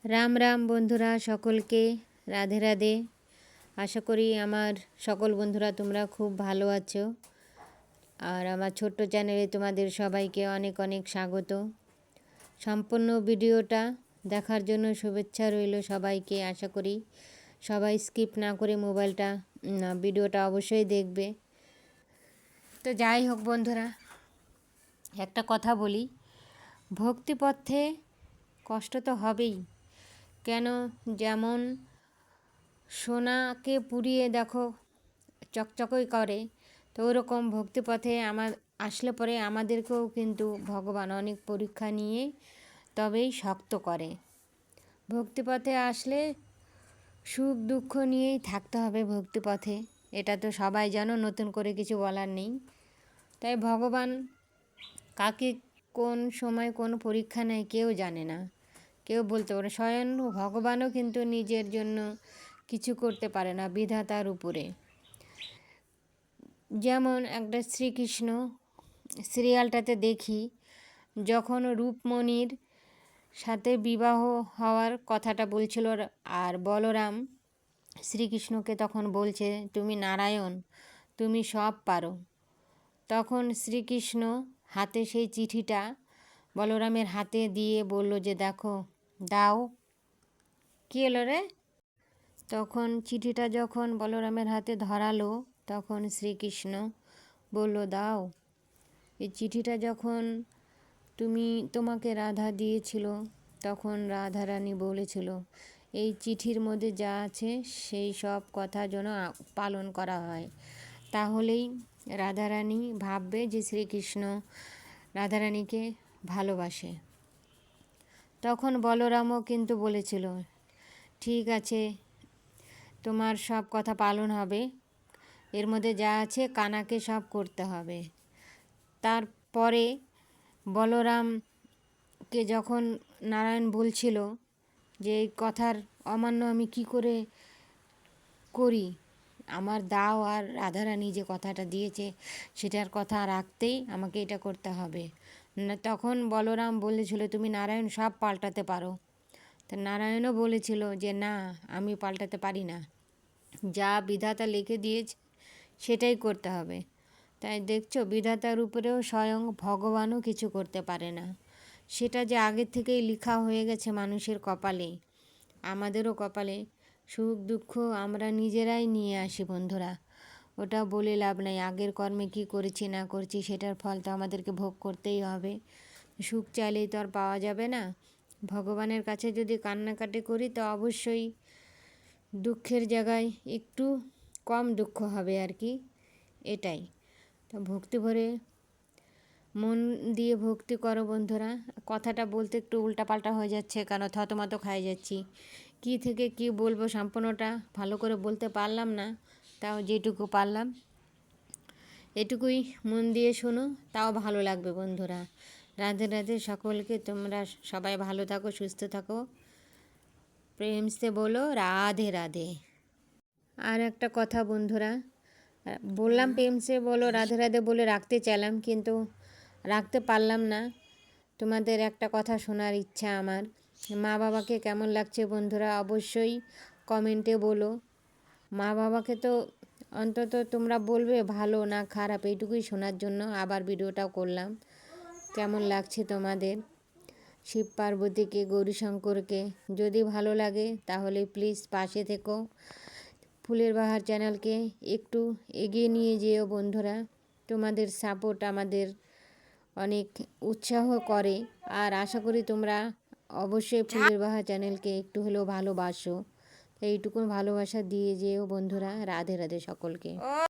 রাম রাম বন্ধুরা, সকলকে রাধে রাধে। আশা করি আমার সকল বন্ধুরা তোমরা খুব ভালো আছো। আর আমার ছোট্ট চ্যানেলে তোমাদের সবাইকে অনেক অনেক স্বাগত। সম্পূর্ণ ভিডিওটা দেখার জন্য শুভেচ্ছা রইল সবাইকে। আশা করি সবাই স্কিপ না করে ভিডিওটা অবশ্যই দেখবে। তো যাই হোক বন্ধুরা, একটা কথা বলি, ভক্তিপথে কষ্ট তো হবেই। কেন, যেমন সোনাকে পুড়িয়ে দেখো চকচকই করে, তো ওরকম ভক্তিপথে আসলে পরে আমাদেরকেও কিন্তু ভগবান অনেক পরীক্ষা নিয়ে তবেই শক্ত করে। ভক্তিপথে আসলে সুখ দুঃখ নিয়েই থাকতে হবে ভক্তিপথে, এটা তো সবাই জানো, নতুন করে কিছু বলার নেই। তাই ভগবান কাকে কোন সময় কোন পরীক্ষা নেয় কেউ জানে না, কেউ বলতে পারে। স্বয়ং ভগবানও কিন্তু নিজের জন্য কিছু করতে পারে না বিধাতার উপরে। যেমন একটা শ্রীকৃষ্ণ সিরিয়ালটাতে দেখি, যখন রূপমণির সাথে বিবাহ হওয়ার কথাটা বলছিল আর বলরাম শ্রীকৃষ্ণকে তখন বলছে, তুমি নারায়ণ, তুমি সব পারো। তখন শ্রীকৃষ্ণ হাতে সেই চিঠিটা বলরামের হাতে দিয়ে বলল যে দেখো, দাও। কী এলো রে? তখন চিঠিটা যখন বলরামের হাতে ধরালো, তখন শ্রীকৃষ্ণ বলল, দাও। এই চিঠিটা যখন তোমাকে রাধা দিয়েছিল, তখন রাধারানী বলেছিল এই চিঠির মধ্যে যা আছে সেই সব কথা যেন পালন করা হয়, তাহলেই রাধারানী ভাববে যে শ্রীকৃষ্ণ রাধারানীকে ভালোবাসে। তখন বলরামও কিন্তু বলেছিল, ঠিক আছে, তোমার সব কথা পালন হবে, এর মধ্যে যা আছে কানাকে সব করতে হবে। তারপরে বলরামকে যখন নারায়ণ বলছিল যে এই কথার অমান্য আমি কি করে করি, আমার দাও, আর রাধারানী যে কথাটা দিয়েছে সেটার কথা রাখতেই আমাকে এটা করতে হবে। তখন বলরাম বলেছিল, তুমি নারায়ণ সব পাল্টাতে পারো। তা নারায়ণও বলেছিল যে না, আমি পাল্টাতে পারি না, যা বিধাতা লিখে দিয়েছে সেটাই করতে হবে। তাই দেখছো, বিধাতার উপরেও স্বয়ং ভগবানও কিছু করতে পারে না। সেটা যে আগের থেকেই লেখা হয়ে গেছে মানুষের কপালে, আমাদেরও কপালে। সুখ দুঃখ আমরা নিজেরাই নিয়ে আসি বন্ধুরা, ওটা বলে লাভ নাই। আগের কর্মে কি করেছি না করছি সেটার ফল তো আমাদেরকে ভোগ করতেই হবে। সুখ চাইলেই তো আর পাওয়া যাবে না। ভগবানের কাছে যদি কান্নাকাটি করি তো অবশ্যই দুঃখের জায়গায় একটু কম দুঃখ হবে আর কি, এটাই। তো ভক্তি ভরে মন দিয়ে ভক্তি করো বন্ধুরা। কথাটা বলতে একটু উল্টাপাল্টা হয়ে যাচ্ছে, কারণ থতমত খাই যাচ্ছি, কি থেকে কি বলবো সম্পূর্ণটা ভালো করে বলতে পারলাম না। তাও যেটুকু পারলাম এটুকুই মন দিয়ে শোনো, তাও ভালো লাগবে বন্ধুরা। রাধে রাধে সকলকে, তোমরা সবাই ভালো থাকো, সুস্থ থাকো। প্রেম সে বলো রাধে রাধে। আর একটা কথা বন্ধুরা, বললাম প্রেম সে বলো রাধে রাধে বলে রাখতে চাইলাম, কিন্তু রাখতে পারলাম না। তোমাদের একটা কথা শোনার ইচ্ছা আমার। মা বাবাকে কেমন লাগছে বন্ধুরা অবশ্যই কমেন্টে বলো। মা বাবাকে তো অন্তত তোমরা বলবে ভালো না খারাপ, এইটুকুই শোনার জন্য আবার ভিডিওটাও করলাম। কেমন লাগছে তোমাদের? শিব পার্বতীকে, গৌরীশঙ্করকে যদি ভালো লাগে তাহলে প্লিজ পাশে থেকো। ফুলের বাহার চ্যানেলকে একটু এগিয়ে নিয়ে যেও বন্ধুরা। তোমাদের সাপোর্ট আমাদের অনেক উৎসাহ করে, আর আশা করি তোমরা অবশ্যই ফুলের বাহার চ্যানেলকে একটু হলেও ভালোবাসো। এইটুকুন ভালোবাসা দিয়ে যেও বন্ধুরা। রাধে রাধে সকলকে।